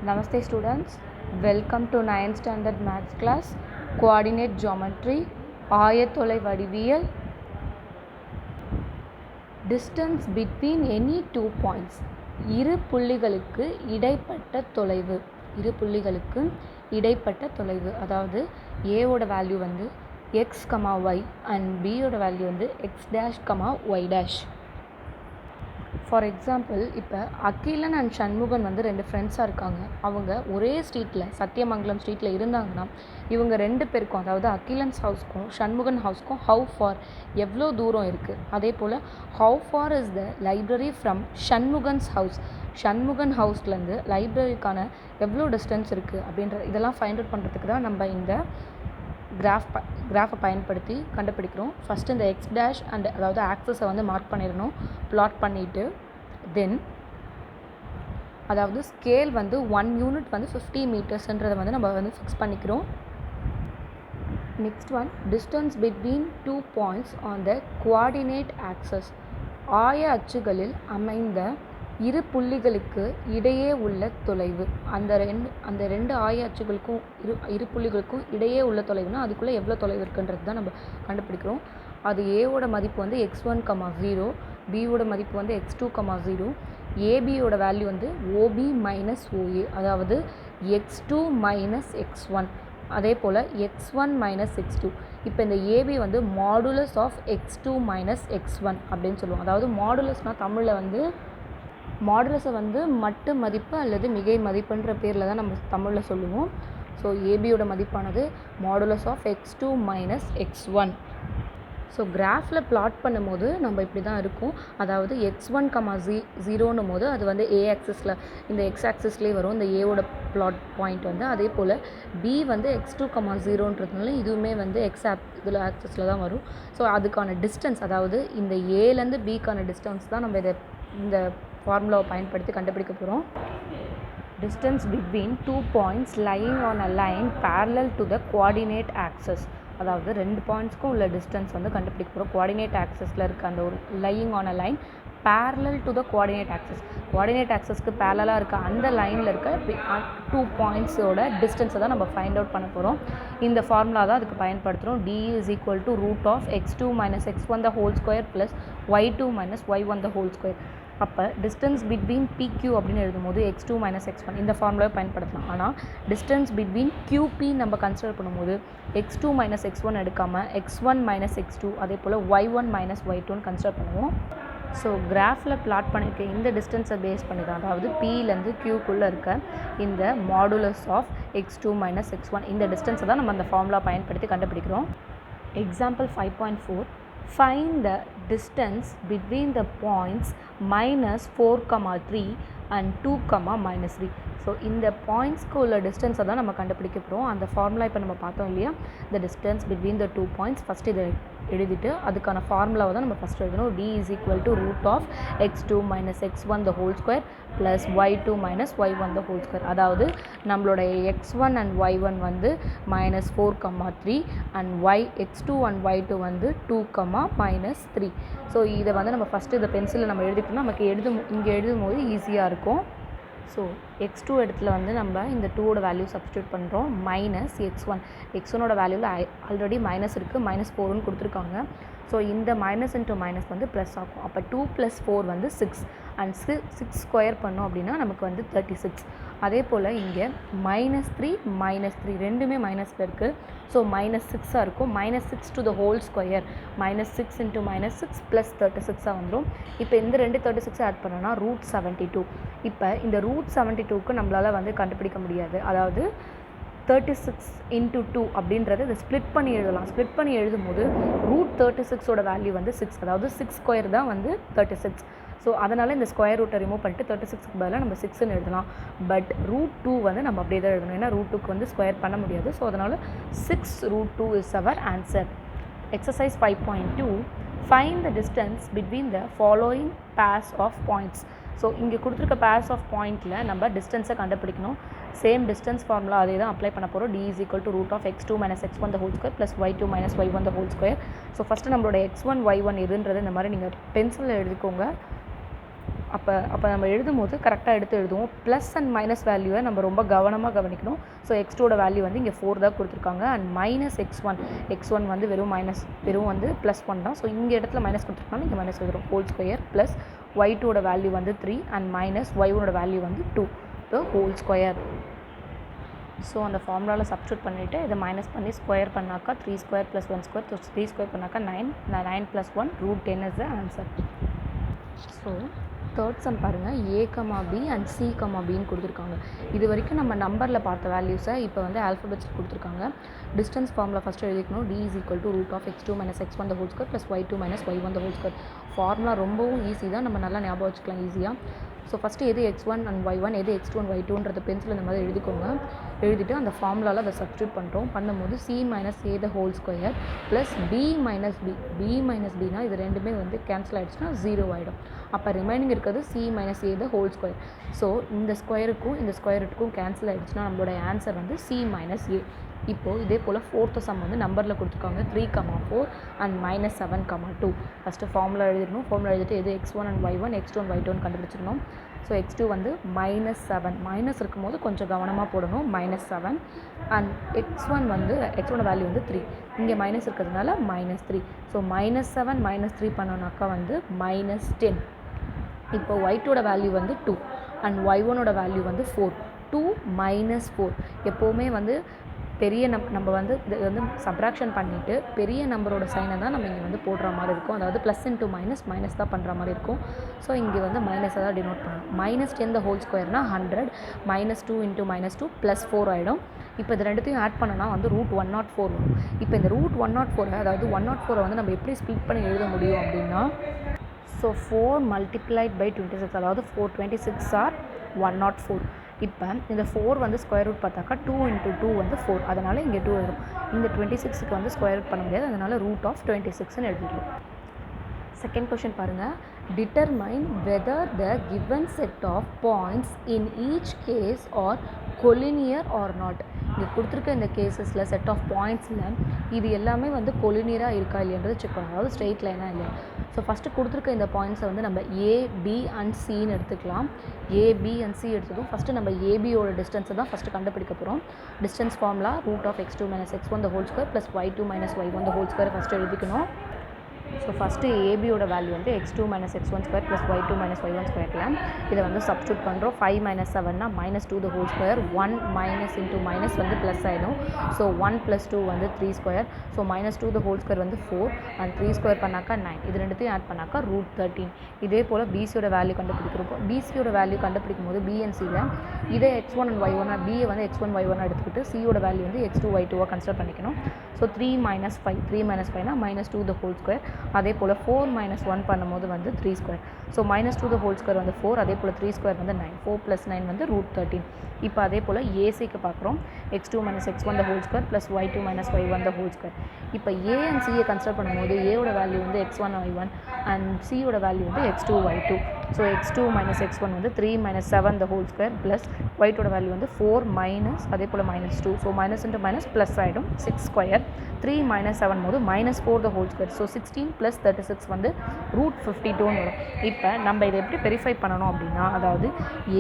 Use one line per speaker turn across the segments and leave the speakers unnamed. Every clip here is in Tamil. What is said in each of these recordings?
Namaste students, welcome to 9th standard maths class, coordinate geometry, ஆயத்தொலை வடிவியல். Distance between any two points, இரு புள்ளிகளுக்கு இடைப்பட்ட தொலைவு, அதாவது a ஓட வேல்யூ வந்து x, y and b ஓட வேல்யூ வந்து x dash, y dash. For example, இப்போ அகிலன் அண்ட் சண்முகன் வந்து ரெண்டு ஃப்ரெண்ட்ஸாக இருக்காங்க. அவங்க ஒரே ஸ்ட்ரீட்டில், சத்தியமங்கலம் ஸ்ட்ரீட்டில் இருந்தாங்கன்னா இவங்க ரெண்டு பேருக்கும், அதாவது அகிலன்ஸ் ஹவுஸ்க்கும் சண்முகன் ஹவுஸ்க்கும் ஹவு ஃபார், எவ்வளோ தூரம் இருக்குது. அதே போல் how far is the library from Shanmugan's house, Shanmugan ஹவுஸ்லேருந்து லைப்ரரிக்கான எவ்வளோ டிஸ்டன்ஸ் இருக்குது அப்படின்ற இதெல்லாம் ஃபைண்ட் அவுட் பண்ணுறதுக்கு தான் நம்ம இந்த கிராஃபை பயன்படுத்தி கண்டுபிடிக்கிறோம். ஃபஸ்ட்டு இந்த எக்ஸ் டேஷ் அண்ட் அதாவது ஆக்சஸை வந்து மார்க் பண்ணிடணும். பிளாட் பண்ணிவிட்டு தென் அதாவது ஸ்கேல் வந்து 1 யூனிட் வந்து 50 மீட்டர்ஸ்ன்றதை வந்து நம்ம வந்து ஃபிக்ஸ் பண்ணிக்கிறோம். Next one, distance between 2 points on the coordinate access, ஆய அச்சுகளில் அமைந்த இரு புள்ளிகளுக்கு இடையே உள்ள தொலைவு. அந்த ரெண்டு ஆய அச்சுகளுக்கும் இரு புள்ளிகளுக்கும் இடையே உள்ள தொலைவுனா அதுக்குள்ளே எவ்வளோ தொலைவு இருக்குன்றது தான் நம்ம கண்டுபிடிக்கிறோம். அது ஏவோட மதிப்பு வந்து x1, 0, பியோட மதிப்பு வந்து x2, 0, ஏபியோட வேல்யூ வந்து OB மைனஸ் OA, அதாவது x2 மைனஸ் x1, அதே போல் x1 மைனஸ் x2. இப்போ இந்த ஏபி வந்து modulus of x2 minus x1 அப்படின்னு சொல்லுவோம். அதாவது மாடுலஸ்னால் தமிழில் வந்து மாடுலஸை வந்து மட்டு மதிப்பு அல்லது மிகை மதிப்புன்ற பேரில் தான் நம்ம தமிழில் சொல்லுவோம். ஸோ ஏபியோட மதிப்பானது modulus of x2 minus x1. So கிராஃபில் பிளாட் பண்ணும்போது நம்ம இப்படி தான் இருக்கும். அதாவது x1, 0ன்னும் போது அது வந்து ஏ ஆக்சிஸில், இந்த எக்ஸ் ஆக்சிஸ்லேயே வரும் இந்த ஏவோட பிளாட் பாயிண்ட் வந்து. அதே போல் பி வந்து x2, 0ன்றதுனால இதுவுமே வந்து இதில் ஆக்சிஸில் தான் வரும். ஸோ அதுக்கான டிஸ்டன்ஸ், அதாவது இந்த ஏலேருந்து பிக்கான டிஸ்டன்ஸ் தான் நம்ம இந்த ஃபார்முலாவை பயன்படுத்தி கண்டுபிடிக்க போகிறோம். Distance between 2 points lying on a line parallel to the coordinate access, அதாவது ரெண்டு பாயிண்ட்ஸ்க்கும் உள்ள டிஸ்டன்ஸ் வந்து கண்டுபிடிக்க போகிறோம். கோஆர்டினேட் ஆக்சஸில் இருக்க அந்த ஒரு lying on a line parallel to the coordinate axis, coordinate ஆக்சஸ்க்கு பேரலாக இருக்க அந்த லைனில் இருக்க 2 பாயிண்ட்ஸோட டிஸ்டன்ஸை தான் நம்ம ஃபைண்ட் அவுட் பண்ண போகிறோம். இந்த ஃபார்முலா தான் அதுக்கு பயன்படுத்துகிறோம். d is equal to root of x2 minus x1 the whole square plus y2 minus y1 the whole square. அப்போ டிஸ்டன்ஸ் பிட்வீன் PQ அப்படின்னு எழுதும்போது x2 மைனஸ் x1 இந்த ஃபார்முலாவை பயன்படுத்தலாம். ஆனால் டிஸ்டன்ஸ் பிட்வீன் QP நம்ம கன்சிடர் பண்ணும்போது x2 மைனஸ் x1 எடுக்காமல் x1 மைனஸ் x2 அதே போல் y1 மைனஸ் y2ன்னு கன்சிடர் பண்ணுவோம். ஸோ கிராஃபில் பிளாட் பண்ணியிருக்க இந்த டிஸ்டன்ஸை பேஸ் பண்ணி தான், அதாவது Pலேருந்து Qக்குள்ளே இருக்க இந்த modulus of x2 minus x1 இந்த டிஸ்டன்ஸை தான் நம்ம அந்த ஃபார்முலா பயன்படுத்தி கண்டுபிடிக்கிறோம். Example 5.4, find the distance between the points minus 4, 3 and 2, minus 3. So இந்த பாயிண்ட்ஸ்க்கு உள்ள டிஸ்டன்ஸை தான் நம்ம கண்டுபிடிக்க போகிறோம். அந்த ஃபார்முலா இப்போ நம்ம பார்த்தோம் இல்லையா, the distance between the 2 points, first இதை எழுதிட்டு அதுக்கான ஃபார்முலாவை தான் நம்ம ஃபஸ்ட்டு எழுதணும். d is equal to root of x2 minus x1 the whole square plus y2 minus y1 the whole square. அதாவது நம்மளோட x1 and y1 வந்து minus 4, 3 and x2 and y2 வந்து 2, minus 3. ஸோ இதை வந்து நம்ம ஃபஸ்ட்டு இதை பென்சிலில் நம்ம எழுதிட்டோம்னா நமக்கு இங்கே எழுதும் போது ஈஸியாக இருக்கும். ஸோ x2 இடத்துல வந்து நம்ம இந்த 2ஓட வேல்யூ சப்ஸ்டியூட் பண்ணுறோம். மைனஸ் x1ஓட வேல்யூவில் ஆல்ரெடி மைனஸ் இருக்குது, -4ன்னு கொடுத்துருக்காங்க. ஸோ இந்த மைனஸ் இன்ட்டு மைனஸ் வந்து ப்ளஸ் ஆகும். அப்போ 2 + 4 வந்து 6 அண்ட் 6 ஸ்கொயர் பண்ணோம் அப்படின்னா நமக்கு வந்து 36. அதே போல் இங்கே -3 ரெண்டுமே மைனஸில் இருக்குது. ஸோ -6 இருக்கும். -6 to the whole square, -6 into -6 + 36 வந்துடும். இப்போ இந்த 36 ஆட் பண்ணோன்னா √72. இப்போ இந்த √72க்கு நம்மளால் வந்து கண்டுபிடிக்க முடியாது. அதாவது 36 into 2 அப்படின்றது இதை ஸ்ப்ளிட் பண்ணி எழுதலாம். ஸ்ப்ளிட் பண்ணி எழுதும்போது √36ஓட வேல்யூ வந்து 6, அதாவது 6 ஸ்கொயர் தான் வந்து 36. ஸோ அதனால் இந்த ஸ்கொயர் ரூட்டை ரிமூவ் பண்ணிட்டு 36க்கு பதிலாக நம்ம 6ன்னு எழுதலாம். பட் √2 வந்து நம்ம அப்படியே தான் எழுதணும், ஏன்னா √2க்கு வந்து ஸ்கொயர் பண்ண முடியாது. ஸோ அதனால் 6√2 is our answer. Exercise 5.2, find the distance between the following pairs of points. So இங்கே கொடுத்துருக்க பேர்ஸ் ஆஃப் பாயிண்ட்டில் நம்ம டிஸ்டன்ஸை கண்டுபிடிக்கணும். சேம் டிஸ்டன்ஸ் ஃபார்முலா அதே தான் அப்ளை பண்ண போகிறோம். d is equal to root of x2 minus x1 the whole square plus y2 minus y1 the whole square. So first நம்மளோட x1 y1 எதுன்றது இந்த மாதிரி நீங்கள் பென்சிலில் எழுதிக்கோங்க. அப்போ நம்ம எழுதும்போது கரெக்டாக எடுத்து எழுதுவோம். ப்ளஸ் அண்ட் மைனஸ் வேல்யூவை நம்ம ரொம்ப கவனமாக கவனிக்கணும். ஸோ x2ஓட வேல்யூ வந்து இங்கே 4 தான் கொடுத்துருக்காங்க. அண்ட் மைனஸ் x1 வந்து வெறும் வந்து +1 தான். ஸோ இங்கே இடத்துல மைனஸ் கொடுத்துருக்காங்க, இங்கே மைனஸ் வந்துடும். ஹோல் ஸ்கொயர் ப்ளஸ் y2ஓட வேல்யூ வந்து 3 அண்ட் மைனஸ் y1ஓட வேல்யூ வந்து 2 த ஹோல் ஸ்கொயர். ஸோ அந்த ஃபார்முலாவில் சப்ஸ்டியூட் பண்ணிவிட்டு இதை மைனஸ் பண்ணி ஸ்கொயர் பண்ணாக்கா 3 ஸ்கொயர் + 1 ஸ்கொயர். ஸோ 3 ஸ்கொயர் பண்ணாக்கா 9 + 1 √10 is the answer. So third sum பாருங்கள், a, b அண்ட் c, bன்னு கொடுத்துருக்காங்க. இது வரைக்கும் நம்ம நம்பரில் பார்த்த வேல்யூஸை இப்போ வந்து ஆல்ஃபபெட்ஸில் கொடுத்துருக்காங்க. டிஸ்டன்ஸ் ஃபார்முலா ஃபஸ்ட்டு எழுதிக்கணும். d = √(x2 - x1) the whole square + y2 - y1 the whole square. Formula ரொம்பவும் ஈஸி தான், நம்ம நல்லா ஞாபகம் வச்சுக்கலாம் ஈஸியாக. ஸோ ஃபஸ்ட்டு எது x1 அண்ட் y1, எது x2 அண்ட் y2ன்றது பென்சில் இந்த மாதிரி எழுதிக்கோங்க. எழுதிட்டு அந்த ஃபார்முலாவில் அதை சப்ஸ்டியூட் பண்ணும்போது c - a the whole square plus b - bனா இது ரெண்டுமே வந்து கேன்சல் ஆகிடுச்சுன்னா 0 ஆகிடும். அப்போ ரிமைனிங் இருக்கிறது c - a the whole square. So இந்த ஸ்கொயருக்கும் இந்த ஸ்கொயருக்கும் கேன்சல் ஆகிடுச்சுன்னா நம்மளோட ஆன்சர் வந்து c - a. இப்போது இதே போல் ஃபோர்த்து சம் வந்து நம்பரில் கொடுத்துருக்காங்க. 3, 4 அண்ட் -7, 2. ஃபஸ்ட்டு ஃபார்முலா எழுதிடணும். ஃபார்முலா எழுதிட்டு எது x1 and y1, x2 and y2 கண்டுபிடிச்சிடணும். So x2 வந்து -7, மைனஸ் இருக்கும்போது கொஞ்சம் கவனமாக போடணும். -7 அண்ட் x1 வந்து x1 வேல்யூ வந்து 3, இங்கே மைனஸ் இருக்கிறதுனால -3. ஸோ -7 -3 பண்ணோன்னாக்கா வந்து -10. இப்போ y2ஓட வேல்யூ வந்து 2 அண்ட் y1ஓட வேல்யூ வந்து 4. 2 - 4 எப்போவுமே வந்து பெரிய நம்ம வந்து இது வந்து சப்ராக்ஷன் பண்ணிவிட்டு பெரிய நம்பரோட சைனை தான் நம்ம இங்கே வந்து போடுற மாதிரி இருக்கும். அதாவது ப்ளஸ் இன்ட்டு மைனஸ் தான் பண்ணுற மாதிரி இருக்கும். ஸோ இங்கே வந்து மைனஸை தான் டினோட் பண்ணணும். -10 the whole squareனா 100, -2 × -2 +4 ஆகிடும். இப்போ இது ரெண்டுத்தையும் ஆட் பண்ணனா வந்து √104 வரும். இப்போ இந்த √104 அதாவது 104 வந்து நம்ம எப்படி ஸ்ப்ளிட் பண்ணி எழுத முடியும் அப்படின்னா, ஸோ 4 × 26 அதாவது 426 ஆர் 104. இப்போ இந்த 4 வந்து ஸ்கொயர் ரூட் பார்த்தாக்கா 2 × 2 வந்து 4, அதனால் இங்கே 2 வரும். இந்த 26க்கு வந்து ஸ்கொயர் ரூட் பண்ண முடியாது, அதனால் √26ன்னு எழுதிடுவோம். செகண்ட் கொஷின் பாருங்கள். Determine whether the given set of points in each case are collinear or not. இங்கே கொடுத்துருக்க இந்த கேசஸில் செட் ஆஃப் பாயிண்ட்ஸில் இது எல்லாமே வந்து கொலினியராக இருக்கா இல்லைன்றது செக் பண்ணணும், அதாவது ஸ்ட்ரெயிட் லைனாக இல்லையா. ஸோ ஃபஸ்ட்டு கொடுத்துருக்க இந்த பாயிண்ட்ஸை வந்து நம்ம a, b அண்ட் cன்னு எடுத்துக்கலாம். a, b அண்ட் c எடுத்ததும் ஃபஸ்ட்டு நம்ம abயோட டிஸ்டன்ஸை தான் ஃபஸ்ட்டு கண்டுபிடிக்க போகிறோம். Distance formula √(x2 - x1) the whole square + y2 - y1 the whole square first எழுதிக்கணும். ஸோ ஃபஸ்ட்டு ஏபியோட வேல்யூ வந்து x2 - x1 square + y2 - y1 squareல இதை வந்து சப்ஸ்டியூட் பண்ணுறோம். 5 - 7னா -2 the whole square. 1 minus into minus வந்து ப்ளஸ் ஆகிடும். ஸோ 1 + 2 வந்து 3 square. So -2 the whole square வந்து 4 அண்ட் 3 ஸ்கொயர் பண்ணாக்கா 9. இது ரெண்டுத்தையும் ஆட் பண்ணாக்கா √13. இதே போல் பிசியோட வேல்யூ கண்டுபிடிக்கிறோம். பிசியோட வேல்யூ கண்டுபிடிக்கும் போது பி அண்ட் சியில் இதே x1 அண்ட் y1 பியை வந்து x1 y1 எடுத்துக்கிட்டு சியோட வேல்யூ வந்து x2 y2 கன்சிடர் பண்ணிக்கணும். So 3 - 5 3 - 5னா -2 the whole square. அதே போல் 4 - 1 பண்ணும்போது வந்து 3 square. So -2 the whole square வந்து 4, அதே போல் 3 ஸ்கொயர் வந்து 9. 4 + 9 வந்து √13. இப்போ அதே போல் ஏசிக்கு பார்க்குறோம். x2 - x1 the whole square + y2 - y1 the whole square. இப்போ ஏ அண்ட் சியை கன்சிடர் பண்ணும்போது ஏவோட வேல்யூ வந்து x1 y1 அண்ட் சியோட வேல்யூ வந்து x2 y2. So x2 - x1 வந்து 3 - 7 the whole square ப்ளஸ் y2ஓட வேல்யூ வந்து 4 மைனஸ் அதே போல் -2. So minus into minus plus ஆகிடும். 6 ஸ்கொயர். 3 - 7 போது -4 the whole square. ஸோ 16 + 36 வந்து √52ன்னு வரும். இப்போ நம்ம இதை எப்படி வெரிஃபை பண்ணணும் அப்படின்னா, அதாவது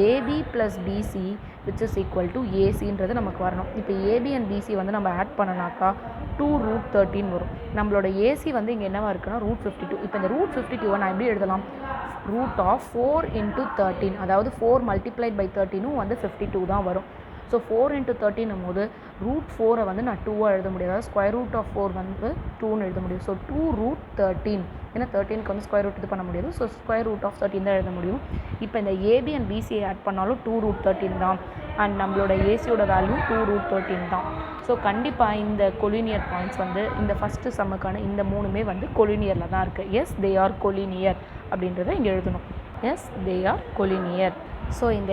AB + BC which is equal to ஏசின்றது நமக்கு வரணும். இப்போ ஏபி அண்ட் பிசி வந்து நம்ம ஆட் பண்ணனாக்கா 2√13 வரும். நம்மளோட ஏசி வந்து இங்கே என்னவா இருக்குன்னா √52. இப்போ இந்த √52 நான் எப்படி எழுதலாம்? √4 × 13, அதாவது 4 × 13 வந்து 52 தான் வரும். ஸோ 4 × 13 போது √4 வந்து நான் 2 எழுத முடியும், அதாவது √4 வந்து 2ன்னு எழுத முடியும். ஸோ 2√13, ஏன்னா 13க்கு வந்து ஸ்கொயர் ரூட் இது பண்ண முடியாது. ஸோ √13 தான் எழுத முடியும். இப்போ இந்த ஏபி அண்ட் பிசியை ஆட் பண்ணாலும் 2√13 தான் அண்ட் நம்மளோட ஏசியோட வேல்யூ 2√13 தான். ஸோ கண்டிப்பாக இந்த கொலினியர் பாயிண்ட்ஸ் வந்து இந்த ஃபஸ்ட்டு சம்முக்கான இந்த மூணுமே வந்து கொலினியரில் தான் இருக்குது. எஸ் தே ஆர் கொலினியர் அப்படின்றத இங்கே எழுதணும். Yes they are collinear. So இந்த